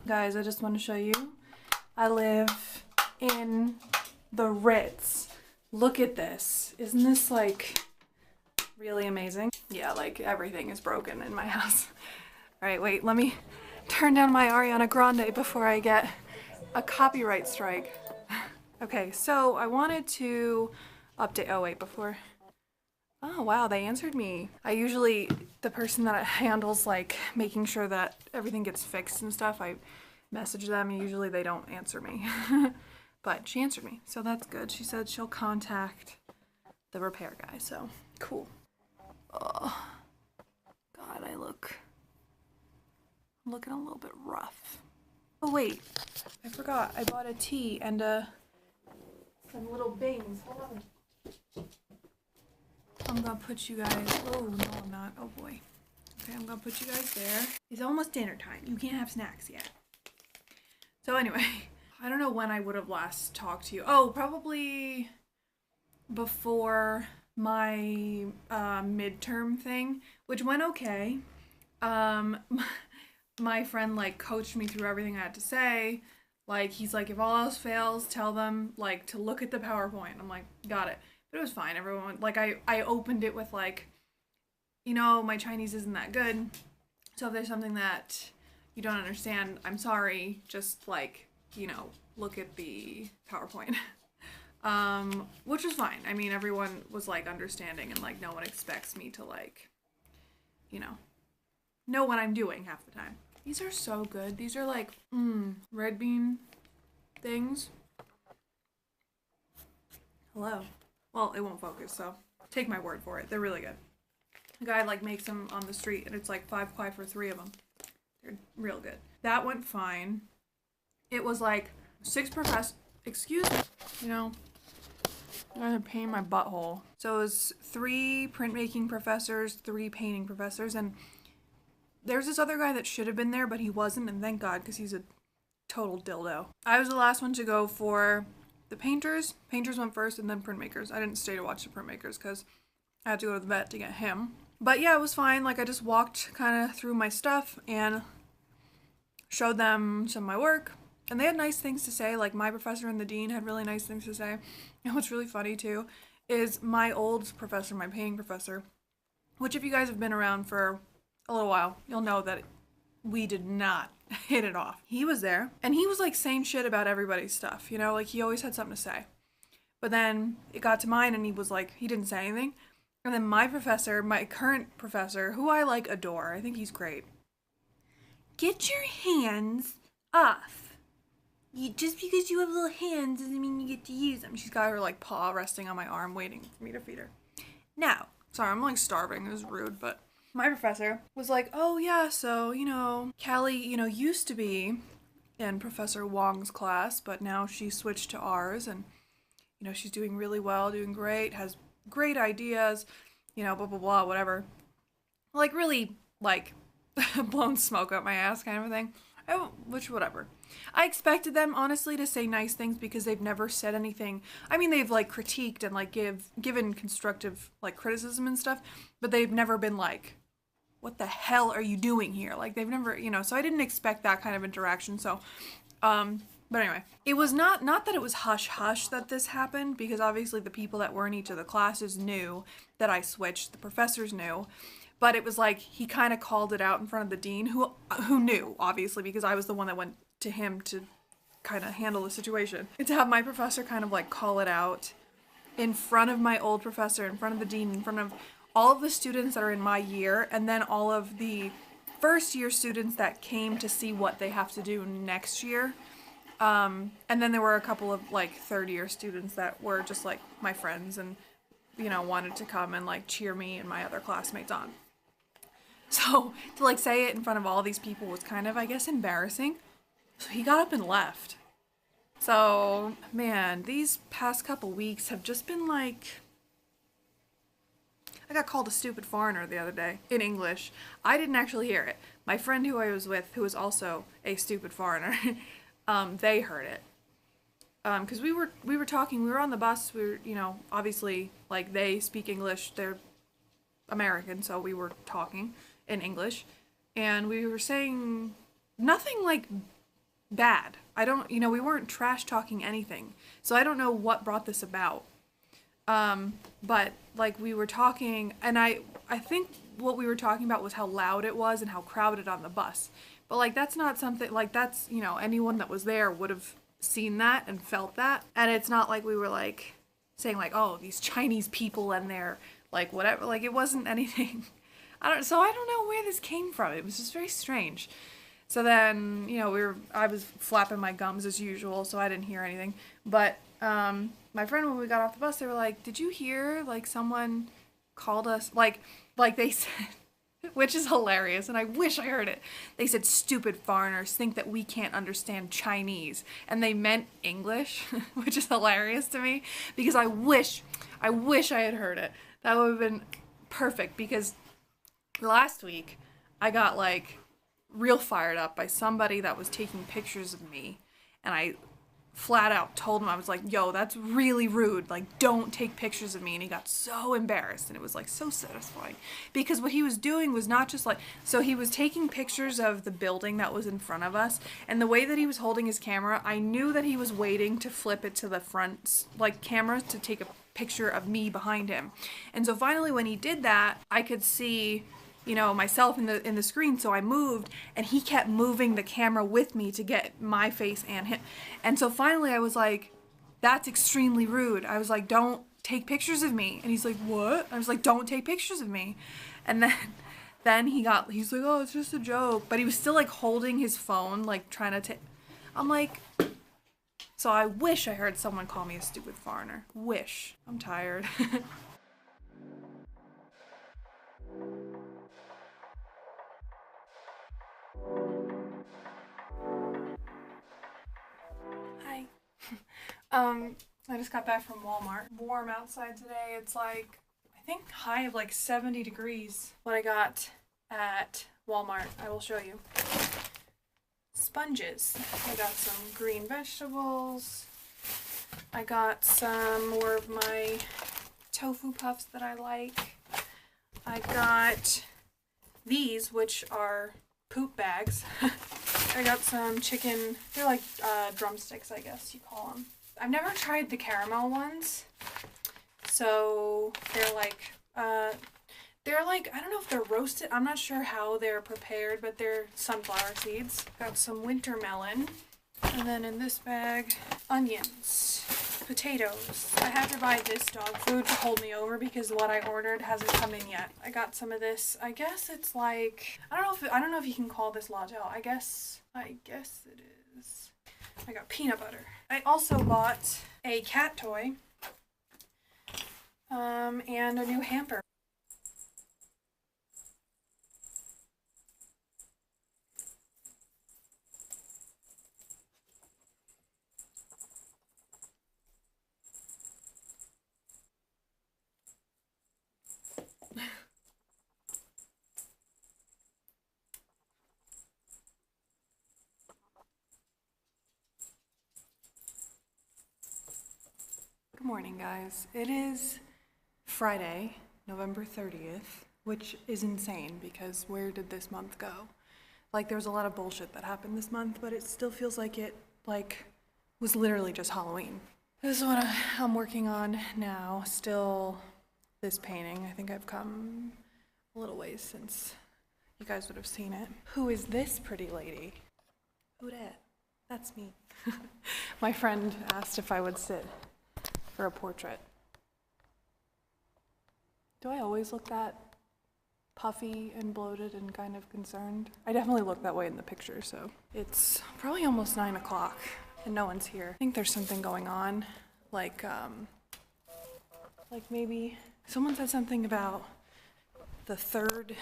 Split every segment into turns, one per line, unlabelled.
Guys, I just want to show you. I live in the Ritz. Look at this. Isn't this like really amazing? Yeah, like everything is broken in my house. All right, wait, let me turn down my Ariana Grande before I get a copyright strike. Okay, so I wanted to update, oh wait, before. Oh wow, they answered me. I usually, the person that handles like making sure that everything gets fixed and stuff, I message them and usually they don't answer me. But she answered me, so that's good. She said she'll contact the repair guy, so cool. Oh, God, I'm looking a little bit rough. Oh wait, I forgot. I bought a tea and some little bings. Hold on. I'm gonna put you guys, oh no I'm not, oh boy. Okay, I'm gonna put you guys there. It's almost dinner time. You can't have snacks yet. So anyway, I don't know when I would have last talked to you. Oh, probably before my midterm thing, which went okay. My friend like coached me through everything I had to say. Like he's like, if all else fails, tell them like to look at the PowerPoint. I'm like, got it. But it was fine. Everyone, like I opened it with like, you know, my Chinese isn't that good. So if there's something that you don't understand, I'm sorry. Just like, you know, look at the PowerPoint. Which was fine. I mean, everyone was like understanding and like no one expects me to like, you know what I'm doing half the time. These are so good. These are like, red bean things. Hello. Well, it won't focus, so take my word for it. They're really good. The guy like makes them on the street and it's like 5 kuai for 3 of them. They're real good. That went fine. It was like 6 professors, excuse me, you know, I'm gonna pain my butthole. So it was 3 printmaking professors, 3 painting professors, and there's this other guy that should have been there, but he wasn't, and thank God, because he's a total dildo. I was the last one to go for the painters. Painters went first, and then printmakers. I didn't stay to watch the printmakers, because I had to go to the vet to get him. But yeah, it was fine. Like, I just walked kind of through my stuff, and showed them some of my work. And they had nice things to say. Like, my professor and the dean had really nice things to say. And what's really funny, too, is my old professor, my painting professor, which if you guys have been around for a little while, you'll know that we did not hit it off. He was there, and he was, like, saying shit about everybody's stuff, you know? Like, he always had something to say. But then it got to mine, and he was like, he didn't say anything. And then my professor, my current professor, who I, like, adore, I think he's great. Get your hands off. Just because you have little hands doesn't mean you get to use them. She's got her, like, paw resting on my arm waiting for me to feed her. Now, sorry, I'm, like, starving. It was rude, but my professor was like, oh, yeah, so, you know, Callie, you know, used to be in Professor Wong's class, but now she switched to ours, and, you know, she's doing really well, doing great, has great ideas, you know, blah, blah, blah, whatever. Like, really, like, blown smoke up my ass kind of a thing. Which, whatever. I expected them, honestly, to say nice things because they've never said anything. I mean, they've, like, critiqued and, like, given constructive, like, criticism and stuff, but they've never been like, what the hell are you doing here? Like, they've never, you know, so I didn't expect that kind of interaction, so, but anyway. It was not that it was hush-hush that this happened, because obviously the people that were in each of the classes knew that I switched, the professors knew, but it was like, he kind of called it out in front of the dean, who knew, obviously, because I was the one that went to him to kind of handle the situation. And to have my professor kind of, like, call it out in front of my old professor, in front of the dean, in front of all of the students that are in my year, and then all of the first year students that came to see what they have to do next year. And then there were a couple of, like, third year students that were just, like, my friends and, you know, wanted to come and, like, cheer me and my other classmates on. So to, like, say it in front of all these people was kind of, I guess, embarrassing. So he got up and left. So, man, these past couple weeks have just been, like, I got called a stupid foreigner the other day in English. I didn't actually hear it. My friend who I was with, who was also a stupid foreigner, they heard it. Because we were talking, we were on the bus, we were, you know, obviously, like, they speak English, they're American, so we were talking in English, and we were saying nothing, like, bad. I don't, you know, we weren't trash talking anything. So I don't know what brought this about. But like we were talking, and I think what we were talking about was how loud it was and how crowded on the bus. But like that's not something like that's, you know, anyone that was there would have seen that and felt that. And it's not like we were like saying like, oh, these Chinese people and they're like whatever. Like it wasn't anything. I don't know where this came from. It was just very strange. So then, you know, I was flapping my gums as usual, so I didn't hear anything. But my friend, when we got off the bus, they were like, "Did you hear like someone called us like they said," which is hilarious, and I wish I heard it. They said, "Stupid foreigners think that we can't understand Chinese," and they meant English, which is hilarious to me because I wish I had heard it. That would have been perfect because last week I got like real fired up by somebody that was taking pictures of me, and I flat out told him, I was like, yo, that's really rude, like don't take pictures of me. And he got so embarrassed, and it was like so satisfying because what he was doing was not just like, so he was taking pictures of the building that was in front of us, and the way that he was holding his camera, I knew that he was waiting to flip it to the front like camera to take a picture of me behind him. And so finally when he did that, I could see, you know, myself in the screen, so I moved, and he kept moving the camera with me to get my face and him. And so finally I was like, that's extremely rude. I was like, don't take pictures of me. And he's like, what? I was like, don't take pictures of me. And then he's like, oh, it's just a joke. But he was still like holding his phone, like trying to take. I'm like, so I wish I heard someone call me a stupid foreigner. Wish. I'm tired. Hi. I just got back from Walmart. Warm outside today. It's like, I think high of like 70 degrees. What I got at Walmart, I will show you. Sponges. I got some green vegetables. I got some more of my tofu puffs that I like. I got these, which are poop bags. I got some chicken, they're like drumsticks, I guess you call them. I've never tried the caramel ones, so they're like, I don't know if they're roasted, I'm not sure how they're prepared, but they're sunflower seeds. Got some winter melon, and then in this bag, onions, potatoes. I had to buy this dog food to hold me over because what I ordered hasn't come in yet. I got some of this, I guess it's like, I don't know if you can call this Latel. I guess it is. I got peanut butter. I also bought a cat toy, and a new hamper. Good morning, guys. It is Friday, November 30th, which is insane because where did this month go? Like, there was a lot of bullshit that happened this month, but it still feels like it, like, was literally just Halloween. This is what I'm working on now. Still this painting. I think I've come a little ways since you guys would have seen it. Who is this pretty lady? Who dat? That's me. My friend asked if I would sit for a portrait. Do I always look that puffy and bloated and kind of concerned? I definitely look that way in the picture, so. It's probably almost 9 o'clock and no one's here. I think there's something going on, like maybe someone said something about the third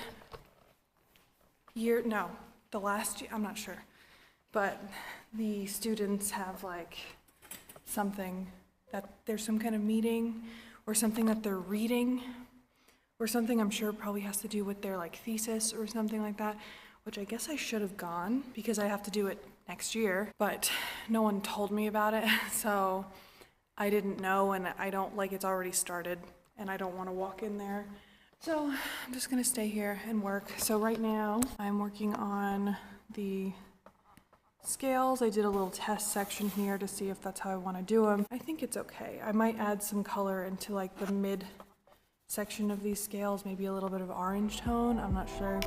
year, no, the last year, I'm not sure. But the students have like something that there's some kind of meeting or something that they're reading or something I'm sure probably has to do with their like thesis or something like that, which I guess I should have gone because I have to do it next year, but no one told me about it, so I didn't know, and I don't, like, it's already started and I don't want to walk in there. So I'm just gonna stay here and work. So right now I'm working on the scales. I did a little test section here to see if that's how I want to do them. I think it's okay. I might add some color into like the mid section of these scales, maybe a little bit of orange tone. I'm not sure.